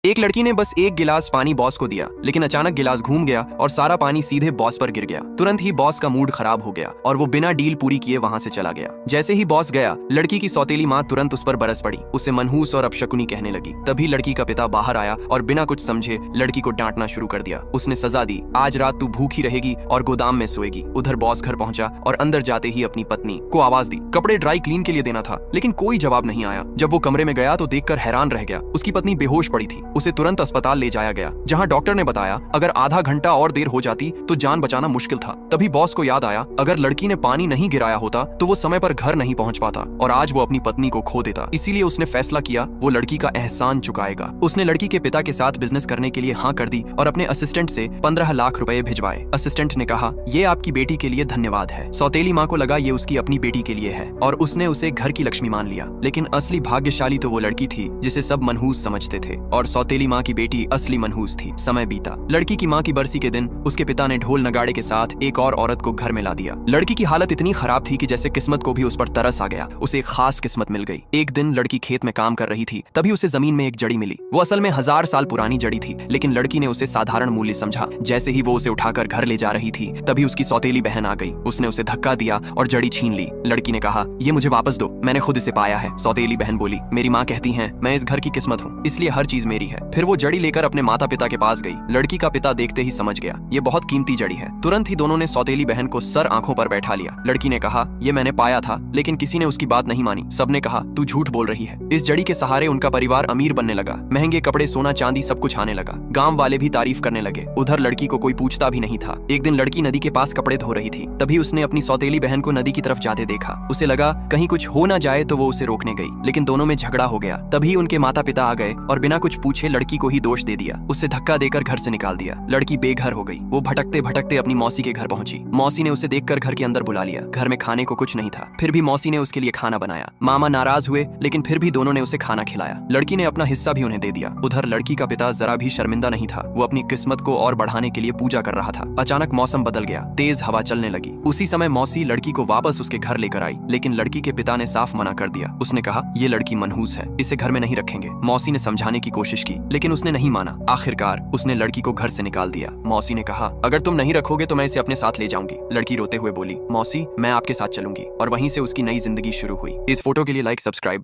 एक लड़की ने बस एक गिलास पानी बॉस को दिया, लेकिन अचानक गिलास घूम गया और सारा पानी सीधे बॉस पर गिर गया। तुरंत ही बॉस का मूड खराब हो गया और वो बिना डील पूरी किए वहां से चला गया। जैसे ही बॉस गया, लड़की की सौतेली माँ तुरंत उस पर बरस पड़ी, उसे मनहूस और अपशकुनी कहने लगी। तभी लड़की का पिता बाहर आया और बिना कुछ समझे लड़की को डांटना शुरू कर दिया। उसने सजा दी, आज रात तू भूखी रहेगी और गोदाम में सोएगी। उधर बॉस घर पहुंचा और अंदर जाते ही अपनी पत्नी को आवाज दी। कपड़े ड्राई क्लीन के लिए देना था, लेकिन कोई जवाब नहीं आया। जब वो कमरे में गया तो देखकर हैरान रह गया। उसकी पत्नी बेहोश पड़ी थी। उसे तुरंत अस्पताल ले जाया गया, जहां डॉक्टर ने बताया अगर आधा घंटा और देर हो जाती तो जान बचाना मुश्किल था। तभी बॉस को याद आया, अगर लड़की ने पानी नहीं गिराया होता तो वो समय पर घर नहीं पहुंच पाता और आज वो अपनी पत्नी को खो देता। इसीलिए उसने फैसला किया वो लड़की का एहसान चुकाएगा। उसने लड़की के पिता के साथ बिजनेस करने के लिए हाँ कर दी और अपने असिस्टेंट से 15 लाख रुपए भिजवाए। असिस्टेंट ने कहा, ये आपकी बेटी के लिए धन्यवाद है। सौतेली माँ को लगा ये उसकी अपनी बेटी के लिए है और उसने उसे घर की लक्ष्मी मान लिया। लेकिन असली भाग्यशाली तो वो लड़की थी जिसे सब मनहूस समझते थे और सौतेली माँ की बेटी असली मनहूस थी। समय बीता। लड़की की माँ की बरसी के दिन उसके पिता ने ढोल नगाड़े के साथ एक और औरत को घर में ला दिया। लड़की की हालत इतनी खराब थी कि जैसे किस्मत को भी उस पर तरस आ गया। उसे एक खास किस्मत मिल गई। एक दिन लड़की खेत में काम कर रही थी, तभी उसे जमीन में एक जड़ी मिली। वो असल में 1000 साल पुरानी जड़ी थी, लेकिन लड़की ने उसे साधारण मूल्य समझा। जैसे ही वो उसे उठाकर घर ले जा रही थी, तभी उसकी सौतेली बहन आ गई। उसने उसे धक्का दिया और जड़ी छीन ली। लड़की ने कहा, ये मुझे वापस दो, मैंने खुद इसे पाया है। सौतेली बहन बोली, मेरी माँ कहती है मैं इस घर की किस्मत हूँ, इसलिए हर चीज मेरी है। फिर वो जड़ी लेकर अपने माता पिता के पास गई। लड़की का पिता देखते ही समझ गया ये बहुत कीमती जड़ी है। तुरंत ही दोनों ने सौतेली बहन को सर आंखों पर बैठा लिया। लड़की ने कहा, ये मैंने पाया था, लेकिन किसी ने उसकी बात नहीं मानी। सबने कहा तू झूठ बोल रही है। इस जड़ी के सहारे उनका परिवार अमीर बनने लगा। महंगे कपड़े, सोना चांदी सब कुछ आने लगा। गांव वाले भी तारीफ करने लगे। उधर लड़की को कोई पूछता भी नहीं था। एक दिन लड़की नदी के पास कपड़े धो रही थी, तभी उसने अपनी सौतेली बहन को नदी की तरफ जाते देखा। उसे लगा कहीं कुछ हो ना जाए तो वो उसे रोकने गई, लेकिन दोनों में झगड़ा हो गया। तभी उनके माता पिता आ गए और बिना कुछ पूछे लड़की को ही दोष दे दिया। उसे धक्का देकर घर से निकाल दिया। लड़की बेघर हो गई। वो भटकते भटकते अपनी मौसी के घर पहुंची। मौसी ने उसे देखकर घर के अंदर बुला लिया। घर में खाने को कुछ नहीं था, फिर भी मौसी ने उसके लिए खाना बनाया। मामा नाराज हुए, लेकिन फिर भी दोनों ने उसे खाना खिलाया। लड़की ने अपना हिस्सा भी उन्हें दे दिया। उधर लड़की का पिता जरा भी शर्मिंदा नहीं था। वो अपनी किस्मत को और बढ़ाने के लिए पूजा कर रहा था। अचानक मौसम बदल गया, तेज हवा चलने लगी। उसी समय मौसी लड़की को वापस उसके घर लेकर आई, लेकिन लड़की के पिता ने साफ मना कर दिया। उसने कहा, ये लड़की मनहूस है, इसे घर में नहीं रखेंगे। मौसी ने समझाने की कोशिश की, लेकिन उसने नहीं माना। आखिरकार उसने लड़की को घर से निकाल दिया। मौसी ने कहा, अगर तुम नहीं रखोगे तो मैं इसे अपने साथ ले जाऊंगी। लड़की रोते हुए बोली, मौसी मैं आपके साथ चलूंगी। और वहीं से उसकी नई जिंदगी शुरू हुई। इस फोटो के लिए लाइक, सब्सक्राइब